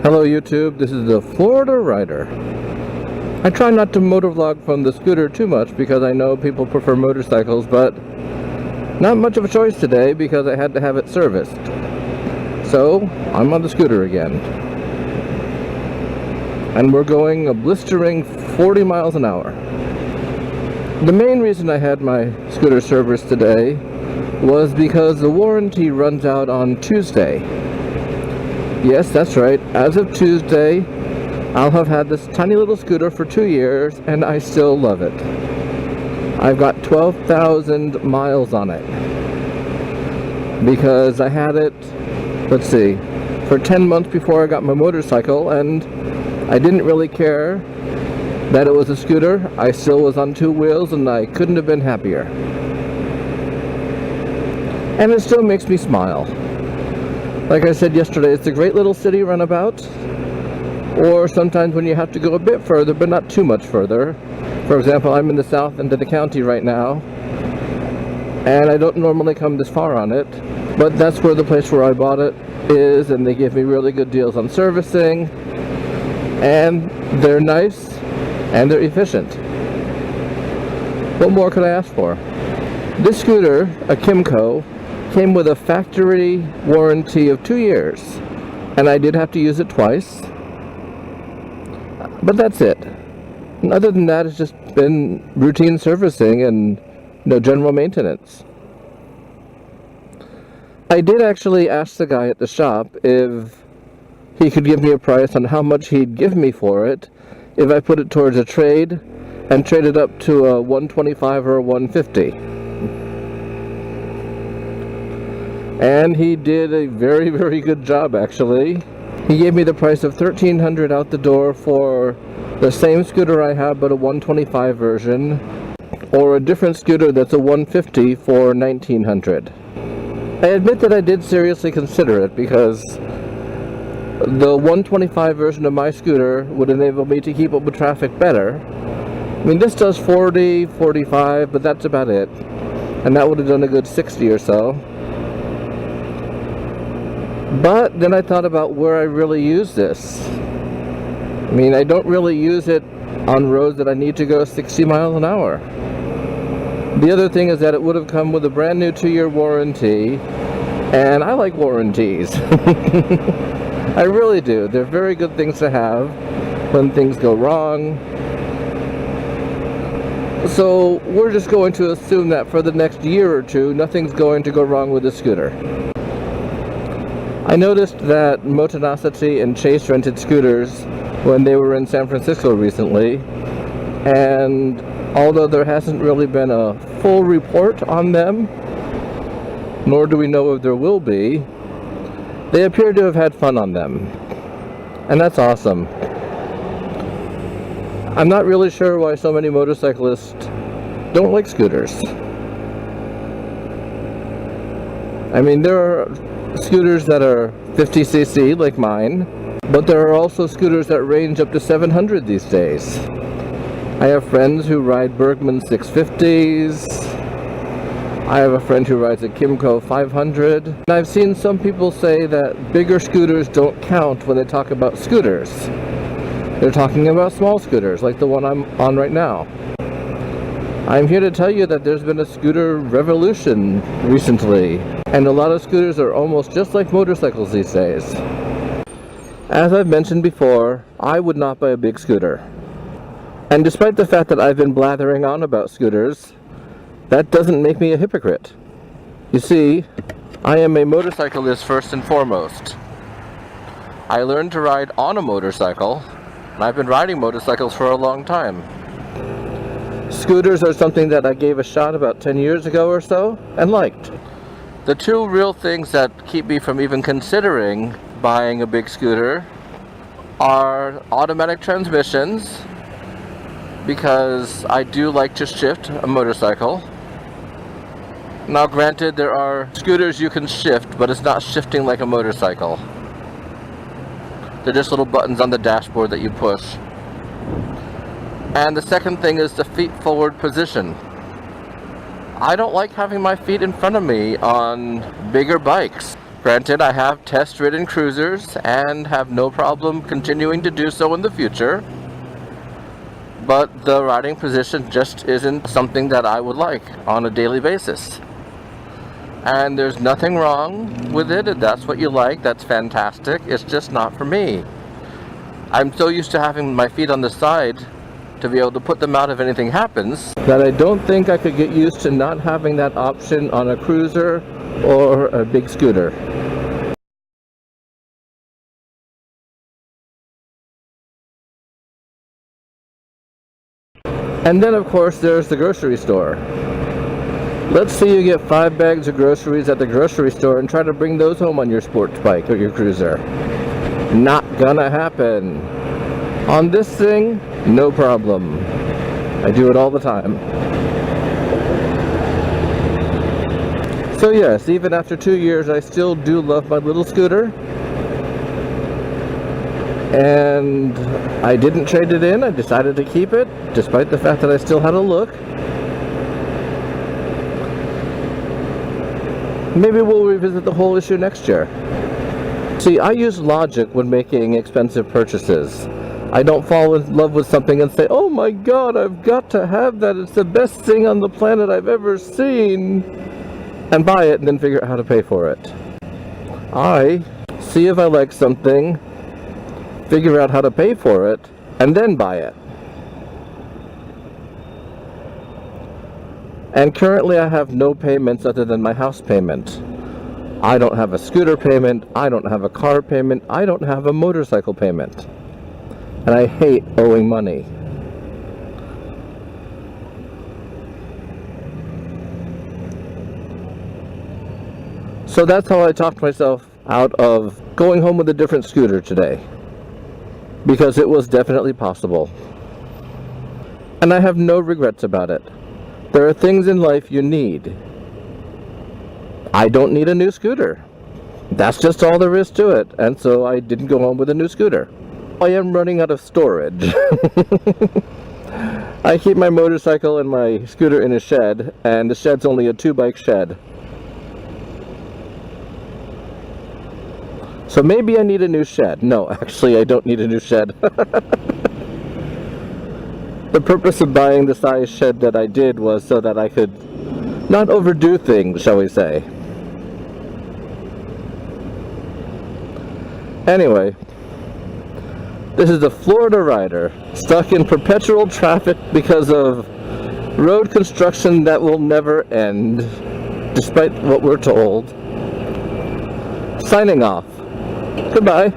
Hello YouTube, this is the Florida Rider. I try not to motovlog from the scooter too much because I know people prefer motorcycles, but not much of a choice today because I had to have it serviced. So, I'm on the scooter again. And we're going a blistering 40 miles an hour. The main reason I had my scooter serviced today was because the warranty runs out on Tuesday. Yes, that's right. As of Tuesday, I'll have had this tiny little scooter for 2 years, and I still love it. I've got 12,000 miles on it. Because I had it, let's see, for 10 months before I got my motorcycle, and I didn't really care that it was a scooter. I still was on 2 wheels, and I couldn't have been happier. And it still makes me smile. Like I said yesterday, it's a great little city runabout, or sometimes when you have to go a bit further, but not too much further. For example, I'm in the south end of the county right now, and I don't normally come this far on it, but that's where the place where I bought it is, and they give me really good deals on servicing, and they're nice, and they're efficient. What more could I ask for? This scooter, a Kymco, came with a factory warranty of 2 years, and I did have to use it twice, but that's it. And other than that, it's just been routine servicing and general maintenance. I did actually ask the guy at the shop if he could give me a price on how much he'd give me for it if I put it towards a trade and traded up to a 125 or a 150. And he did a very, very good job, actually. He gave me the price of $1,300 out the door for the same scooter I have, but a 125 version, or a different scooter that's a 150 for $1,900. I admit that I did seriously consider it because the 125 version of my scooter would enable me to keep up with traffic better. I mean, this does 40, 45, but that's about it. And that would have done a good 60 or so. But then I thought about where I really use this. I mean, I don't really use it on roads that I need to go 60 miles an hour. The other thing is that it would have come with a brand new 2-year warranty, and I like warranties. I really do. They're very good things to have when things go wrong. So we're just going to assume that for the next year or two, nothing's going to go wrong with the scooter. I noticed that Motonicity and Chase rented scooters when they were in San Francisco recently, and although there hasn't really been a full report on them, nor do we know if there will be, they appear to have had fun on them, and that's awesome. I'm not really sure why so many motorcyclists don't like scooters. I mean, there are scooters that are 50cc like mine, but there are also scooters that range up to 700 these days. I have friends who ride Bergman 650s. I have a friend who rides a Kymco 500. And I've seen some people say that bigger scooters don't count when they talk about scooters. They're talking about small scooters like the one I'm on right now. I'm here to tell you that there's been a scooter revolution recently, and a lot of scooters are almost just like motorcycles these days. As I've mentioned before, I would not buy a big scooter. And despite the fact that I've been blathering on about scooters, that doesn't make me a hypocrite. You see, I am a motorcyclist first and foremost. I learned to ride on a motorcycle, and I've been riding motorcycles for a long time. Scooters are something that I gave a shot about 10 years ago or so, and liked. The two real things that keep me from even considering buying a big scooter are automatic transmissions, because I do like to shift a motorcycle. Now granted, there are scooters you can shift, but it's not shifting like a motorcycle. They're just little buttons on the dashboard that you push. And the second thing is the feet forward position. I don't like having my feet in front of me on bigger bikes. Granted, I have test-ridden cruisers and have no problem continuing to do so in the future, but the riding position just isn't something that I would like on a daily basis. And there's nothing wrong with it. If that's what you like, that's fantastic. It's just not for me. I'm so used to having my feet on the side to be able to put them out if anything happens that I don't think I could get used to not having that option on a cruiser or a big scooter. And then of course there's the grocery store. Let's say you get 5 bags of groceries at the grocery store and try to bring those home on your sports bike or your cruiser. Not gonna happen. On this thing, no problem. I do it all the time. So yes, even after 2 years, I still do love my little scooter. And I didn't trade it in. I decided to keep it, despite the fact that I still had a look. Maybe we'll revisit the whole issue next year. See, I use logic when making expensive purchases. I don't fall in love with something and say, oh my god, I've got to have that, it's the best thing on the planet I've ever seen, and buy it and then figure out how to pay for it. I see if I like something, figure out how to pay for it, and then buy it. And currently I have no payments other than my house payment. I don't have a scooter payment, I don't have a car payment, I don't have a motorcycle payment. And I hate owing money. So that's how I talked myself out of going home with a different scooter today. Because it was definitely possible. And I have no regrets about it. There are things in life you need. I don't need a new scooter. That's just all there is to it. And so I didn't go home with a new scooter. I am running out of storage. I keep my motorcycle and my scooter in a shed, and the shed's only a 2-bike shed. So maybe I need a new shed. No, actually I don't need a new shed. The purpose of buying the size shed that I did was so that I could not overdo things, shall we say. Anyway, this is a Florida rider stuck in perpetual traffic because of road construction that will never end, despite what we're told. Signing off. Goodbye.